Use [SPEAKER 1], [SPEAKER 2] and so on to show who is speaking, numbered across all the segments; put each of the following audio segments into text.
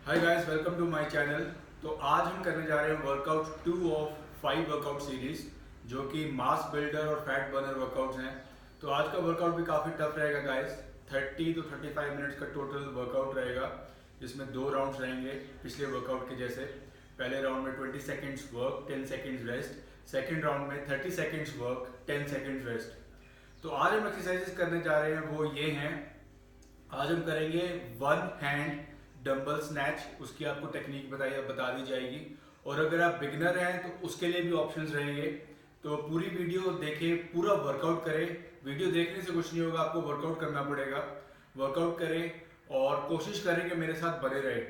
[SPEAKER 1] Hi guys, welcome to my channel. तो आज हम करने जा रहे हैं वर्कआउट 2 ऑफ 5 वर्कआउट सीरीज, जो कि मास बिल्डर और फैट बर्नर वर्कआउट्स हैं। तो आज का वर्कआउट भी काफ़ी टफ रहेगा गाइस। 30 to 35 मिनट्स का टोटल वर्कआउट रहेगा, जिसमें 2 राउंड्स रहेंगे पिछले वर्कआउट के जैसे। पहले राउंड में 20 seconds work, 10 seconds rest. Second round में 30 सेकेंड्स वर्क, 10 सेकेंड्स रेस्ट। तो आज हम एक्सरसाइजेस करने जा रहे हैं वो ये हैं। आज हम करेंगे वन हैंड डंबल स्नैच, उसकी आपको टेक्निक बता दी जाएगी। और अगर आप बिगिनर हैं तो उसके लिए भी ऑप्शंस रहेंगे। तो पूरी वीडियो देखें, पूरा वर्कआउट करें। वीडियो देखने से कुछ नहीं होगा, आपको वर्कआउट करना पड़ेगा। वर्कआउट करें और कोशिश करें कि मेरे साथ बने रहे,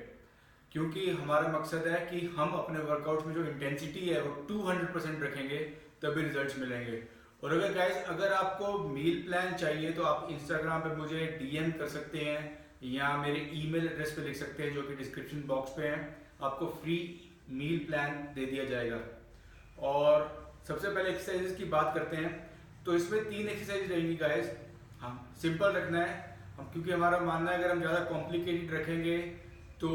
[SPEAKER 1] क्योंकि हमारा मकसद है कि हम अपने वर्कआउट में जो इंटेंसिटी है वो 200% रखेंगे, तभी रिजल्ट्स मिलेंगे। और अगर आपको मील प्लान चाहिए तो आप इंस्टाग्राम पे मुझे डीएम कर सकते हैं या मेरे ईमेल एड्रेस पे लिख सकते हैं, जो कि डिस्क्रिप्शन बॉक्स पे है। आपको फ्री मील प्लान दे दिया जाएगा। और सबसे पहले एक्सरसाइजेस की बात करते हैं। तो इसमें 3 एक्सरसाइज रहेंगी गाइस। हम सिंपल रखना है, क्योंकि हमारा मानना है अगर हम ज़्यादा कॉम्प्लिकेटेड रखेंगे तो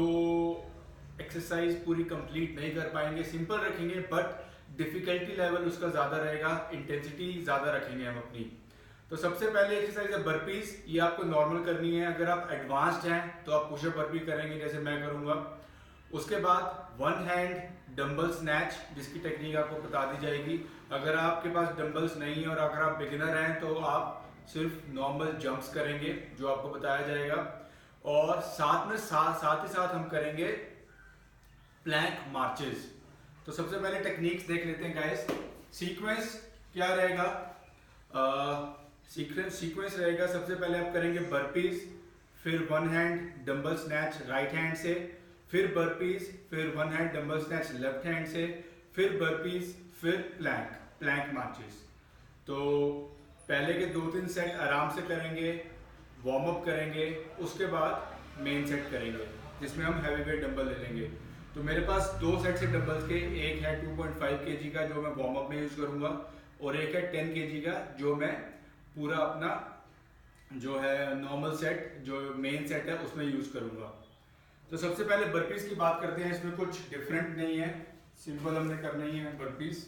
[SPEAKER 1] एक्सरसाइज पूरी कंप्लीट नहीं कर पाएंगे। सिंपल रखेंगे बट डिफिकल्टी लेवल उसका ज़्यादा रहेगा, इंटेंसिटी ज़्यादा रखेंगे हम अपनी। तो सबसे पहले एक्सरसाइज है बर्पीज। ये आपको नॉर्मल करनी है। अगर आप एडवांस्ड हैं तो आप पुशअप बर्पी करेंगे, जैसे मैं करूंगा। उसके बाद वन हैंड डंबल स्नैच, जिसकी टेक्निक आपको बता दी जाएगी। अगर आपके पास डंबल्स नहीं है और अगर आप बिगिनर हैं तो आप सिर्फ नॉर्मल जंप्स करेंगे, जो आपको बताया जाएगा। और साथ ही साथ हम करेंगे प्लैंक मार्चेस। तो सबसे पहले टेक्निक्स देख लेते हैं गाइस। सीक्वेंस क्या रहेगा? सीक्वेंस रहेगा, सबसे पहले आप करेंगे बर्पीज, फिर one hand dumbbell snatch right hand से, फिर बर्पीज, फिर one hand dumbbell snatch left hand से, फिर बर्पीज, फिर प्लैंक मार्चेस। तो पहले के 2-3 सेट आराम से करेंगे, वार्म अप करेंगे, उसके बाद मेन सेट करेंगे, जिसमें हम हैवी वेट डंबल ले लेंगे। तो मेरे पास 2 सेट से डंबल्स के, एक है 2.5 kg का जो मैं वार्म अप में यूज करूंगा, और एक है 10 kg का जो मैं पूरा अपना जो है नॉर्मल सेट, जो मेन सेट है, उसमें यूज करूंगा। तो सबसे पहले बर्पीज की बात करते हैं। इसमें कुछ डिफरेंट नहीं है, सिंपल हमने करना ही है बर्पीज।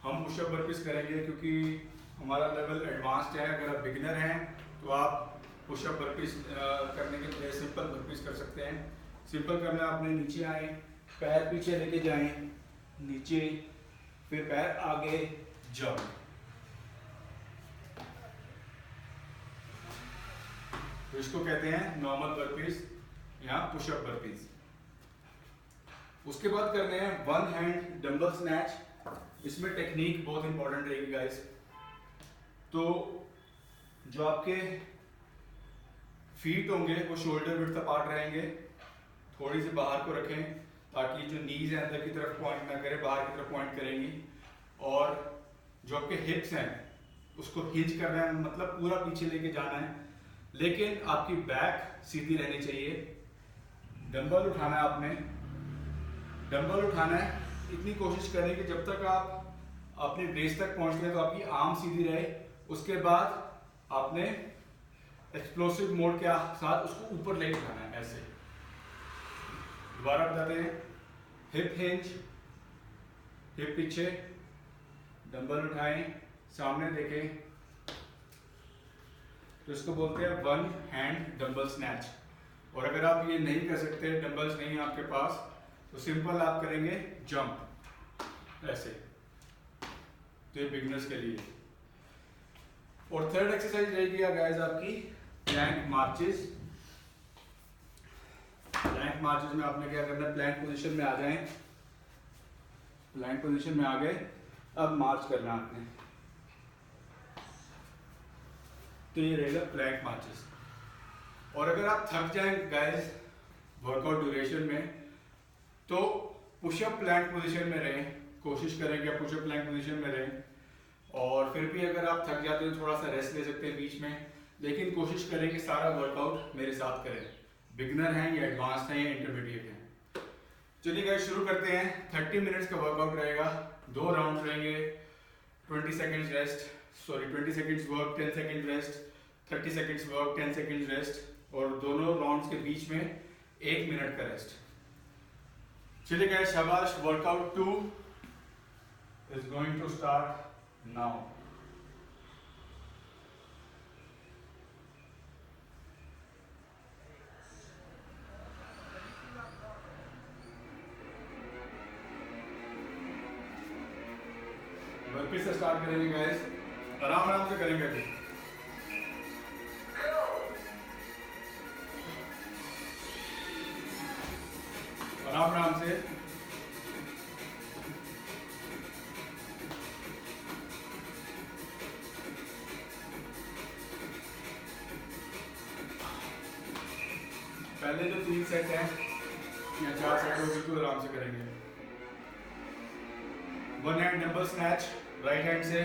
[SPEAKER 1] हम पुशअप बर्पीज करेंगे क्योंकि हमारा लेवल एडवांस्ड है। अगर आप बिगिनर हैं तो आप पुशअप बर्पीज करने के लिए सिंपल बर्पीज कर सकते हैं। सिंपल करना, आपने नीचे आए, पैर पीछे लेके जाएं, नीचे, फिर पैर आगे, जंप। तो इसको कहते हैं नॉर्मल बर्पीज या पुशअप बर्पीज। उसके बाद करने हैं वन हैंड डंबल स्नैच। इसमें टेक्निक बहुत इंपॉर्टेंट रहेगी गाइस। तो जो आपके फीट होंगे वो शोल्डर विड्थ अपार्ट रहेंगे, थोड़ी सी बाहर को रखें ताकि जो नीज है अंदर की तरफ पॉइंट ना करे, बाहर की तरफ पॉइंट करेंगी। और जो आपके हिप्स हैं उसको हिंज करना है, मतलब पूरा पीछे लेके जाना है, लेकिन आपकी बैक सीधी रहनी चाहिए। डंबल उठाना है आपने, डंबल उठाना है, इतनी कोशिश करें कि जब तक आप अपने बेस तक पहुंच गए तो आपकी आर्म सीधी रहे। उसके बाद आपने एक्सप्लोसिव मोड के साथ उसको ऊपर ले उठाना है, ऐसे। दोबारा बताते हैं, हिप हिंज, हिप पीछे, डंबल उठाएं, सामने देखें। तो इसको बोलते हैं वन हैंड डंबल स्नैच। और अगर आप ये नहीं कर सकते, डंबल्स नहीं है आपके पास, तो सिंपल आप करेंगे जंप, ऐसे। तो ये बिगिनर्स के लिए। और थर्ड एक्सरसाइज रहेगी गाइस आपकी प्लैंक मार्चेस। प्लैंक मार्चेस में आपने क्या करना है, प्लैंक पोजीशन में आ जाएं। प्लैंक पोजीशन में आ गए, अब मार्च करना आपने। तो ये रहेगा प्लैंक मार्चेस। और अगर आप थक जाएं गाइस वर्कआउट ड्यूरेशन में, तो पुशअप प्लैंक पोजीशन में रहें। कोशिश करें कि आप पुशअप प्लैंक पोजीशन में रहें। और फिर भी अगर आप थक जाते हैं तो थोड़ा सा रेस्ट ले सकते हैं बीच में, लेकिन कोशिश करें कि सारा वर्कआउट मेरे साथ करें। बिगिनर हैं या एडवांस्ड हैं या इंटरमीडिएट हैं। चलिए गाइस शुरू करते हैं। 30 मिनट्स का वर्कआउट रहेगा, 2 राउंड रहेंगे, 20 seconds rest, 20 seconds work, 10 second rest, 30 seconds work, 10 seconds rest. और दोनों राउंड्स के बीच में 1 मिनट का रेस्ट। चलिए गाइस, शाबाश। Workout 2 is going to start now. Burpee से स्टार्ट करेंगे गाइस, आराम आराम से करेंगे अभी। आराम आराम से। पहले जो 3 सेट हैं या 4 सेट वो बिल्कुल आराम से करेंगे। 1 hand dumbbell snatch right hand से।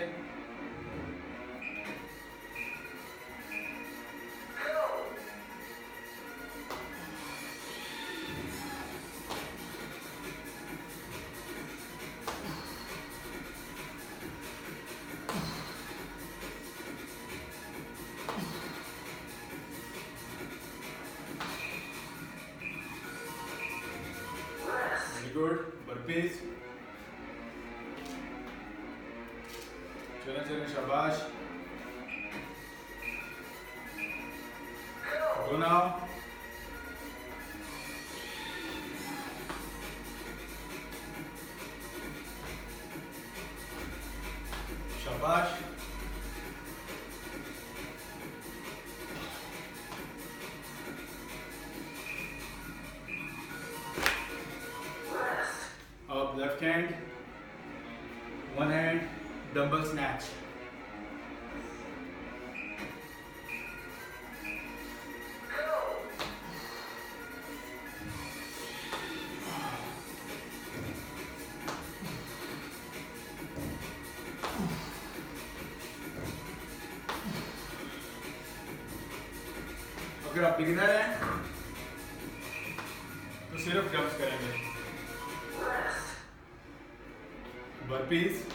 [SPEAKER 1] गुड। बर्पीज। चलें चलें, शाबाश। Go now. शाबाश। अब left hand 1 hand dumbbell snatch. अगर आप बिगिनर हैं तो सिर्फ जंप्स करेंगे। बर्पीज।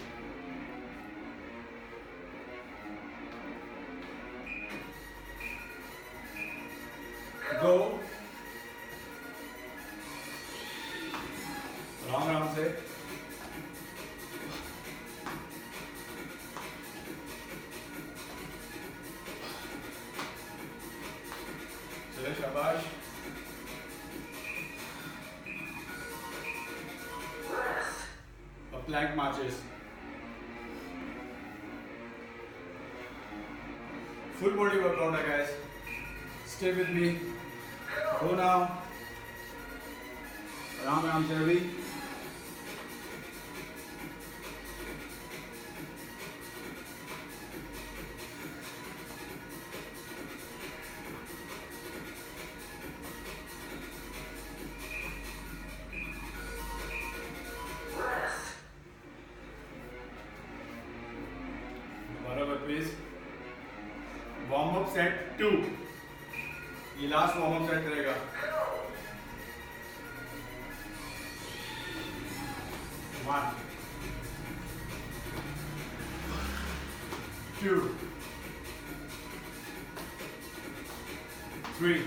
[SPEAKER 1] गो। आराम आराम से। चले, शाबाश। Plank marches. Full body workout, guys. Stay with me. Go now. आराम आराम से अभी। प्लीज। वार्म अप सेट 2, ये लास्ट वार्म अप सेट रहेगा। One, 2, 3,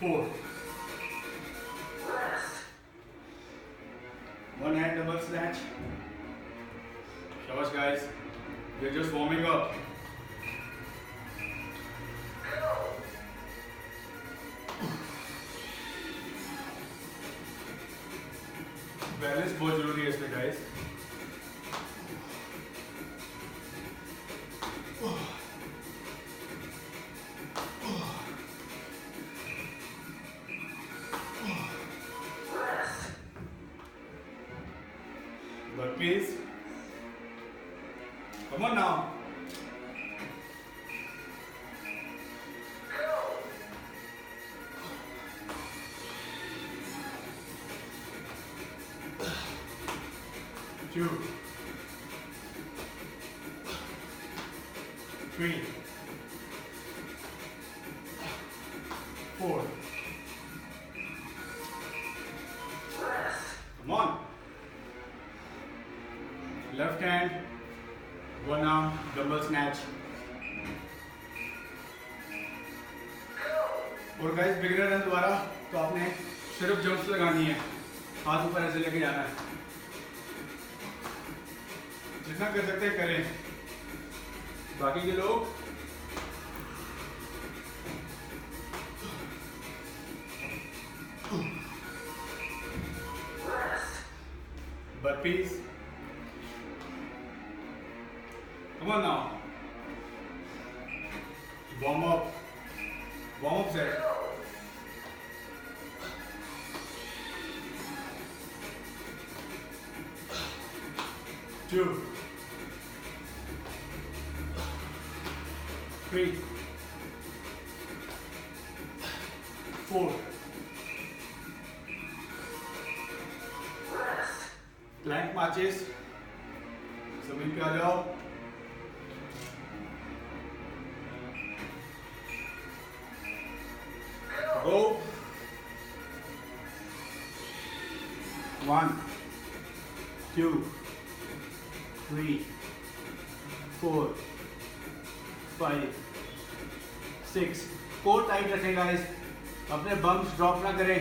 [SPEAKER 1] 4. One hand double snatch. Shabash guys, we're just warming up. Balance बहुत जरूरी है इसमें guys. Burpees. Come on now. Two, 3, 4. Come on. Left hand, one arm, dumbbell snatch. और guys beginner है दोबारा, तो आपने सिर्फ जंप्स लगानी है, हाथ ऊपर ऐसे लेके जाना है, जितना कर सकते हैं करें। बाकी के लोग burpees. Come on now. Warm up. Warm up set. Two. 3. 4. Plank marches. जमीन पे आ जाओ। Go. 1, 2, 3, 4, 5, 6। कोर टाइट रखें गाइस, अपने बम्स ड्रॉप ना करें।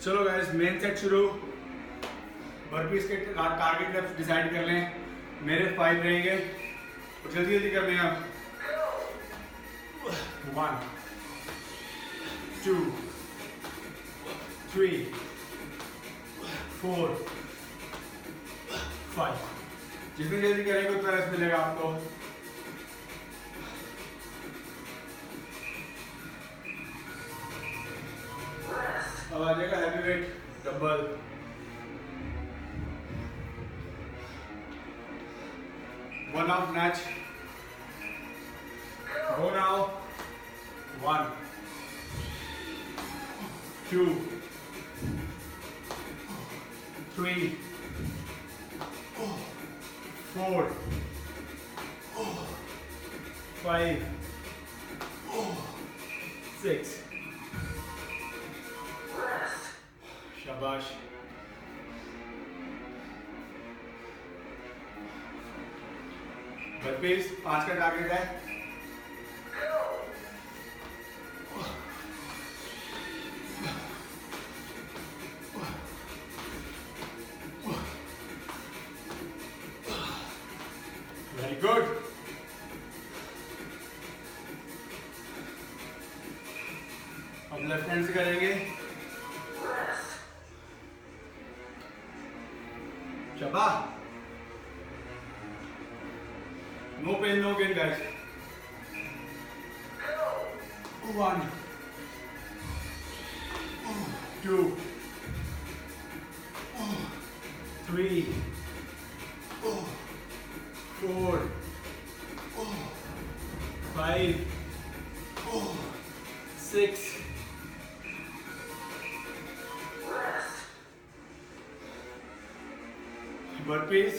[SPEAKER 1] चलो गाइस मेन सेट शुरू। बर्पीज के टारगेट लेफ्ट डिसाइड कर लें। मेरे 5 रहेंगे और जल्दी जल्दी कर लें आप। 1, 2, 3, 4, 5। जितनी जल्दी करेंगे उतना रेस्ट मिलेगा आपको। अब आ जाएगा heavy weight dumbbell. One out match. Go now. 1, 2, 3, 4, 5, 6। शाबाश। बर्पीज 5 का टारगेट है। Very good. अब लेफ्ट हैंड से करेंगे। शाबाश। No pain, no gain, guys. 1, 2, 3, 4, 5, 6. Burpees.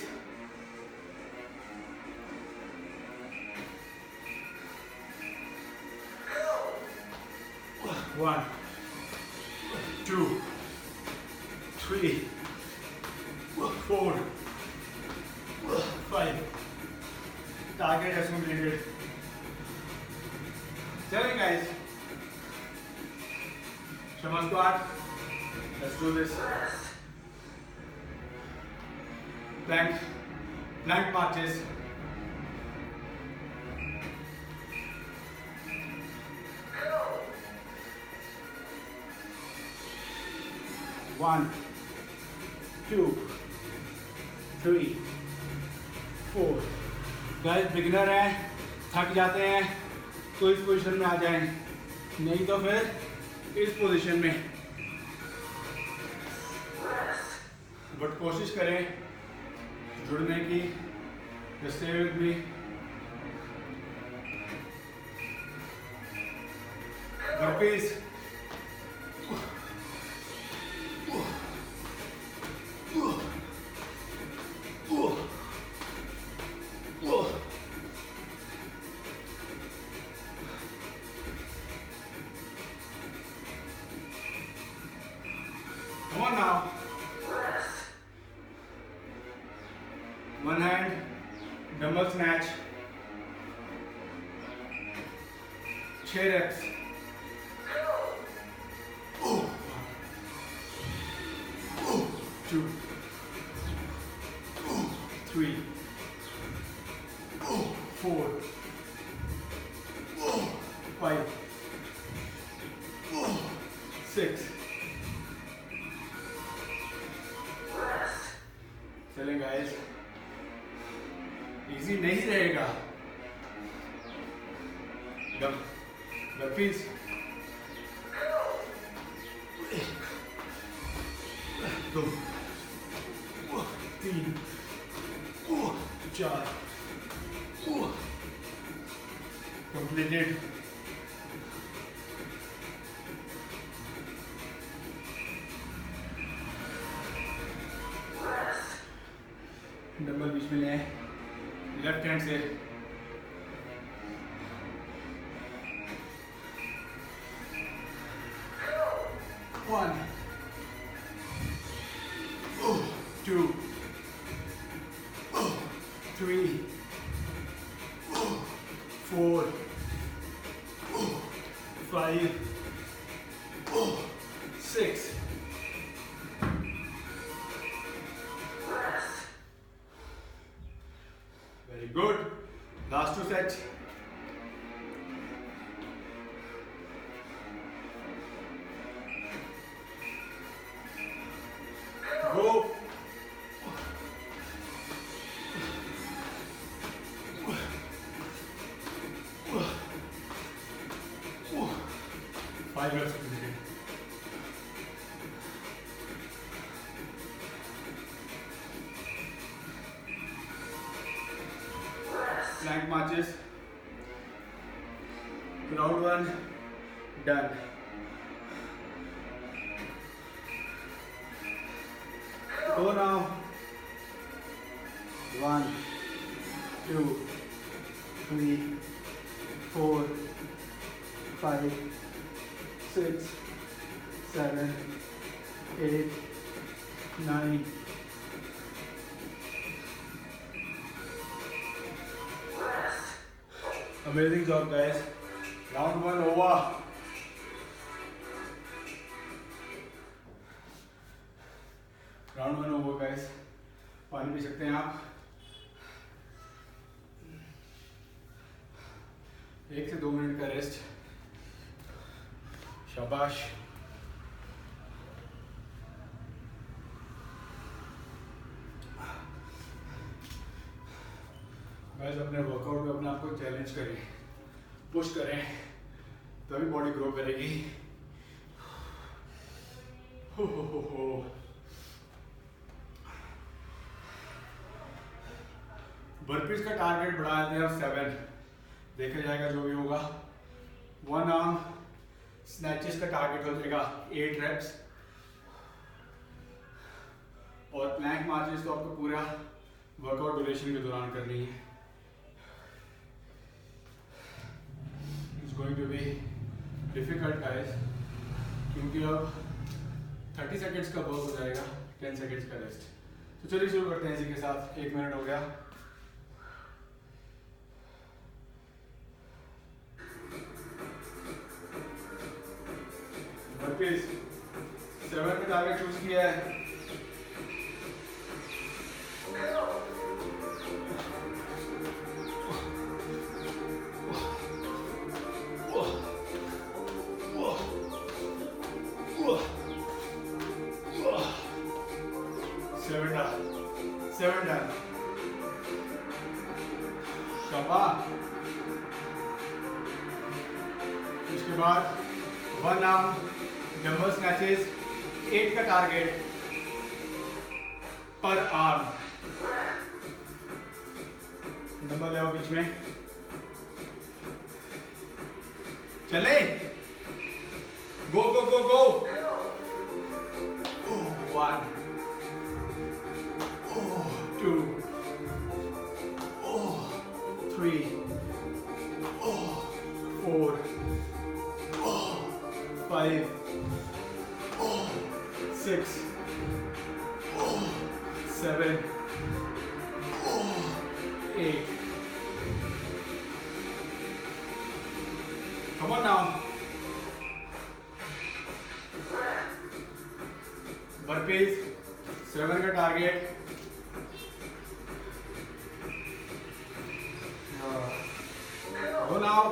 [SPEAKER 1] 1, 2, 3, 4, 5. Target has completed. Challenge guys. Shama squat. Let's do this. Plank marches. 1, 2, 3, 4। Guys beginner है, थक जाते हैं तो इस पोजीशन में आ जाएं, नहीं तो फिर इस पोजीशन में। बट कोशिश करें जुड़ने की। Stay with me. Burpees. Come on now. One hand dumbbell snatch. 6 reps. 2, 3, 4, 5, 6. चलें गाइस, इजी नहीं रहेगा. burpees. 2, 3, 4. Completed. डंबल बीच में ले आए, लेफ्ट हैंड से. One, 2, 3, 4, 5, 6. Very good. Last 2 sets. Go. 5 reps completed. Plank marches. Round 1 done. Go now. 1, 2, 3, 4, 5, 6, 7, 8, 9. Amazing job, guys. Round 1 over. Round 1 over, guys. पानी P सकते हैं आप. 1 से 2 मिनट का रेस्ट. शाबाश. गाइस, अपने वर्कआउट में अपने आप को चैलेंज करें, पुश करें, तभी बॉडी ग्रो करेगी. हो. बर्पीज का टारगेट बढ़ा देते हैं 7. देखा जाएगा जो भी होगा. 1 आर्म स्नैचेस का टारगेट हो जाएगा 8 reps. और प्लैंक मार्चेस तो आपको पूरा वर्कआउट ड्यूरेशन के दौरान करनी है. It's going to be difficult guys, क्योंकि अब 30 सेकेंड्स का वर्क हो जाएगा, 10 सेकेंड्स का रेस्ट. तो चलिए शुरू करते हैं इसी के साथ. 1 मिनट हो गया. बर्पीज 7 का टारगेट चूज किया है. Seven done. शाबाश. उसके बाद 1 आर्म डंबल स्नैचेस, 8 का टारगेट पर आर्म. डंबल ले आओ बीच में. चले. गो गो गो गो. 1, 2, 3, 4, 5, 6, 7, 8. Come on now. burpees 7 का टारगेट. Go now.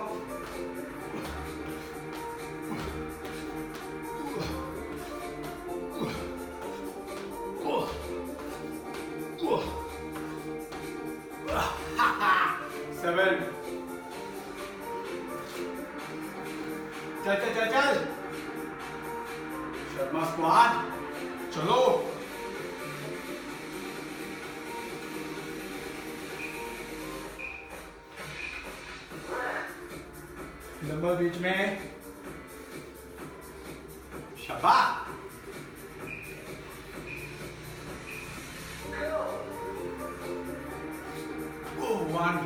[SPEAKER 1] Seven. चल चल चल चल. शर्मा स्क्वाड. चलो. डंबल बीच में. शाबाश. One,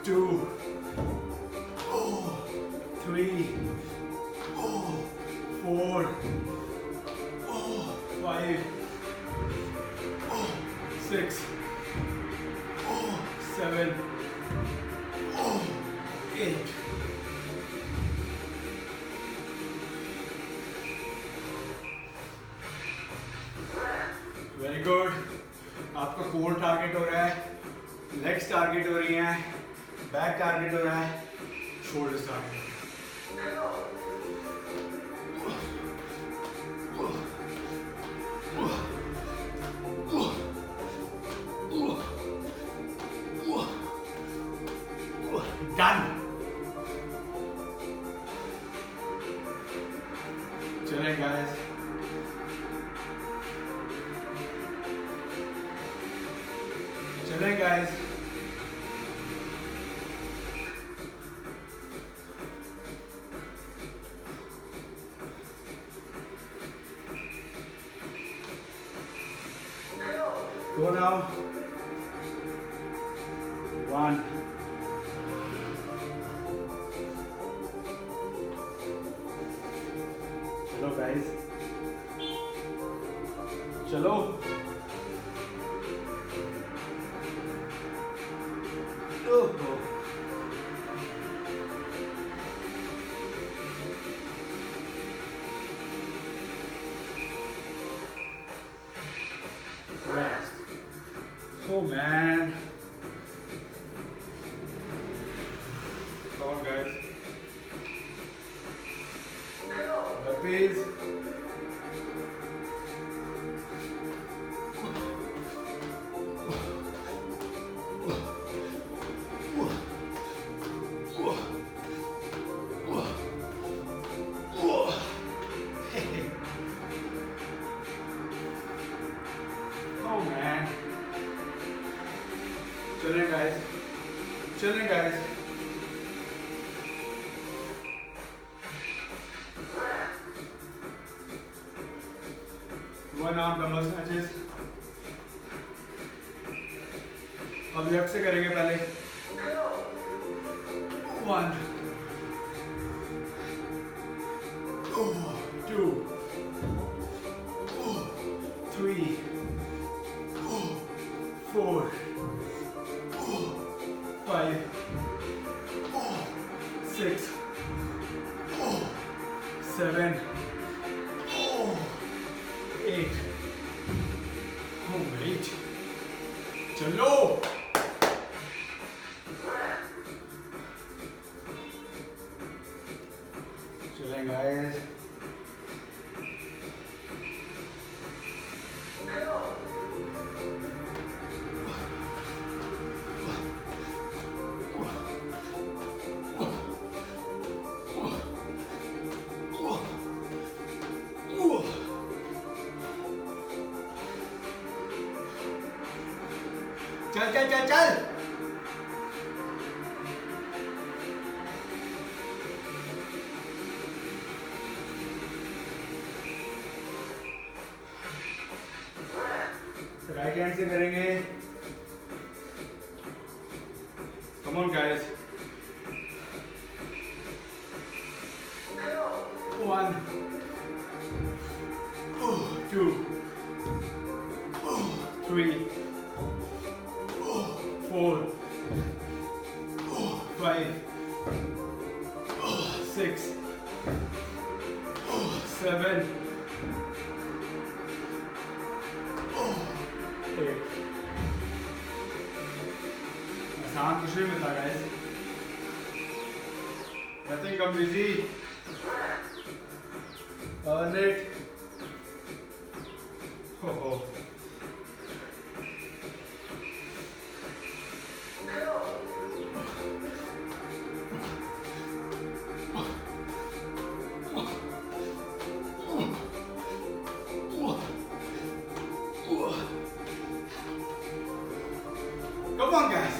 [SPEAKER 1] two, three, 4, 5, 6, 7, 8. Very good. आपका कोर टारगेट हो रहा है, लेग्स टारगेट हो रही हैं, बैक टारगेट हो रहा है, शोल्डर्स टारगेट. डन. चलें गाइस. चलें गाइस. Go now. 1. चलो गाइस. चलो. Rest. Oh man. Come on guys. Burpees. Oh man. Chilling guys. Chilling guys. One arm dumbbell snatches. अब लेफ्ट से करेंगे पहले. 1, 2, 3, 4, 5, 6, 7, 8. Oh wait. चलो. चलें गाइस. चल चल चल चल. राइट हैंड से करेंगे. Come on guys. 1, 2, 3, 4, 5, 6, 7, 8. आसान कुछ नहीं मिलता guys. Nothing comes easy. Earn it. Oh. Come on, guys.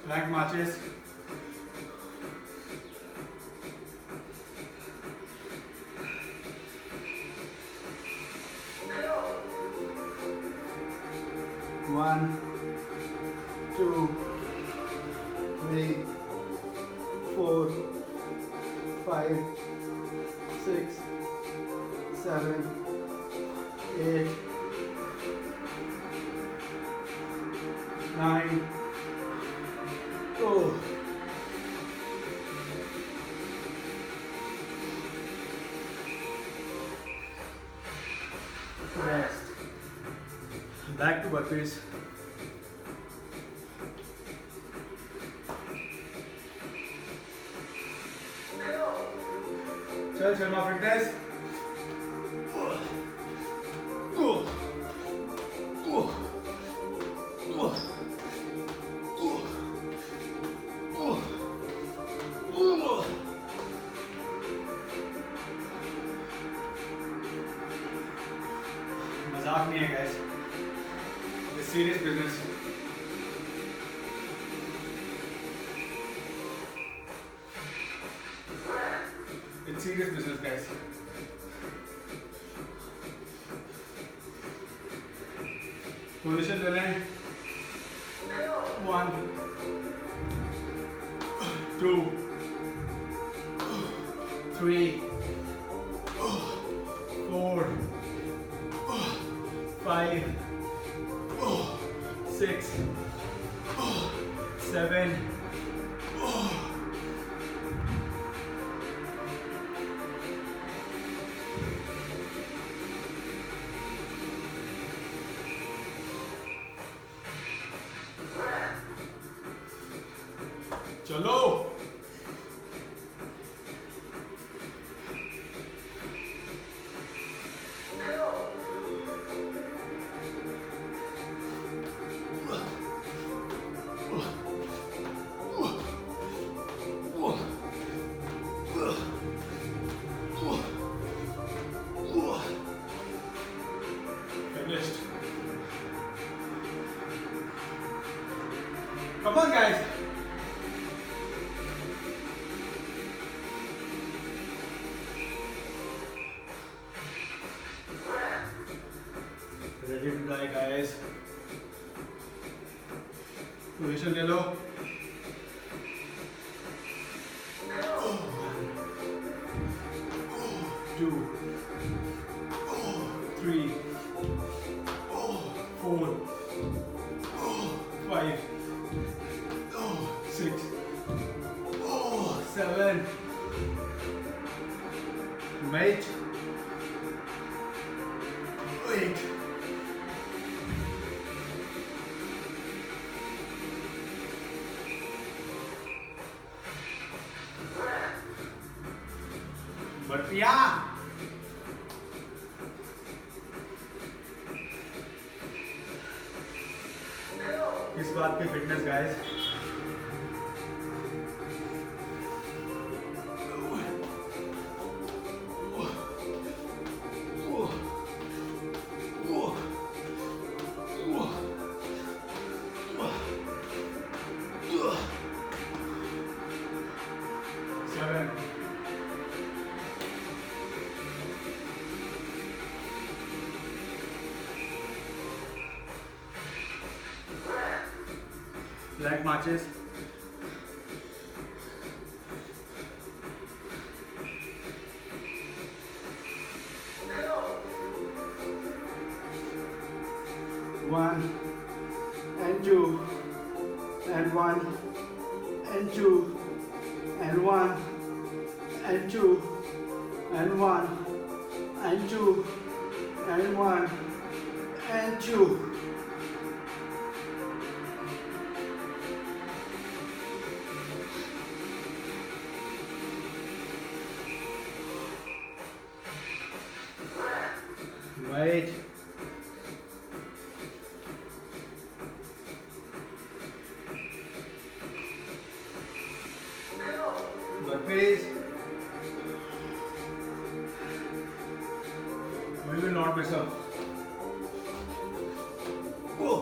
[SPEAKER 1] Plank marches. One, 2, 3, 4, 5, 6, 7, 8, 9. Oh. Rest. Back to burpees. चल शर्मा फिटनेस. मजाक नहीं है गाइस, ये serious business. It's serious business guys. Position ले लें. 1, 2, 3, 4, 5, 6, 7. चलो. Finished. Come on guys. Ready to die guys. Position ले लो. 2, 3, 4, 5, 6, 7. Mate. 8. बढ़िया. इस बात की fitness guys. Leg marches.
[SPEAKER 2] 1 and 2 and 1 and 2 and 1 and 2 and 1 and 2 and 1 and 2. Wait. Burpees.
[SPEAKER 1] We will not miss up.
[SPEAKER 2] Whoa.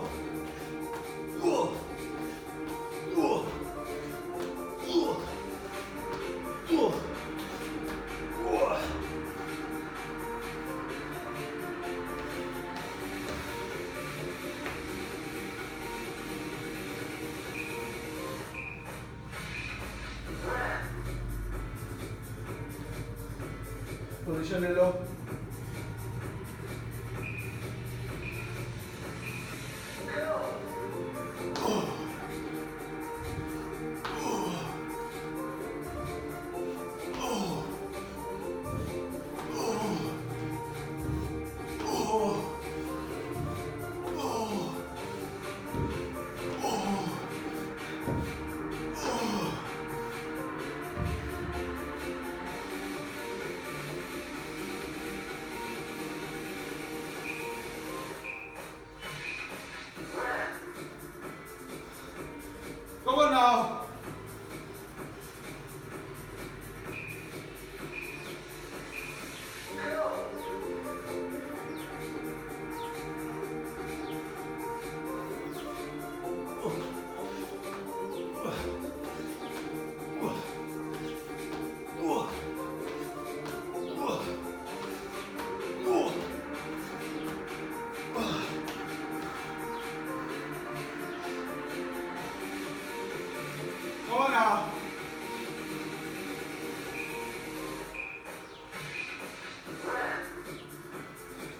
[SPEAKER 2] Whoa. Whoa. Whoa. Whoa. Whoa.
[SPEAKER 1] Position ले लो. Come on now. Come on now.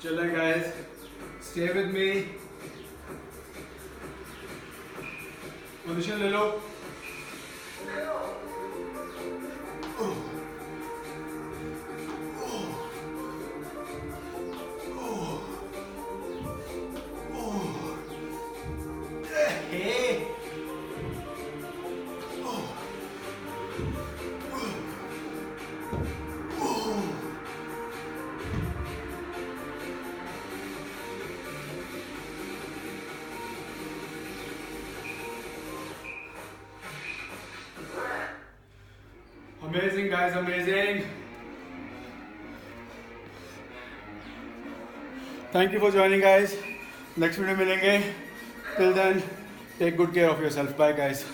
[SPEAKER 1] Children, guys, stay with me. Position ले लो. Hey. Amazing, guys, amazing. Thank you for joining, guys. Next video मिलेंगे. Till then, take good care of yourself. Bye, guys.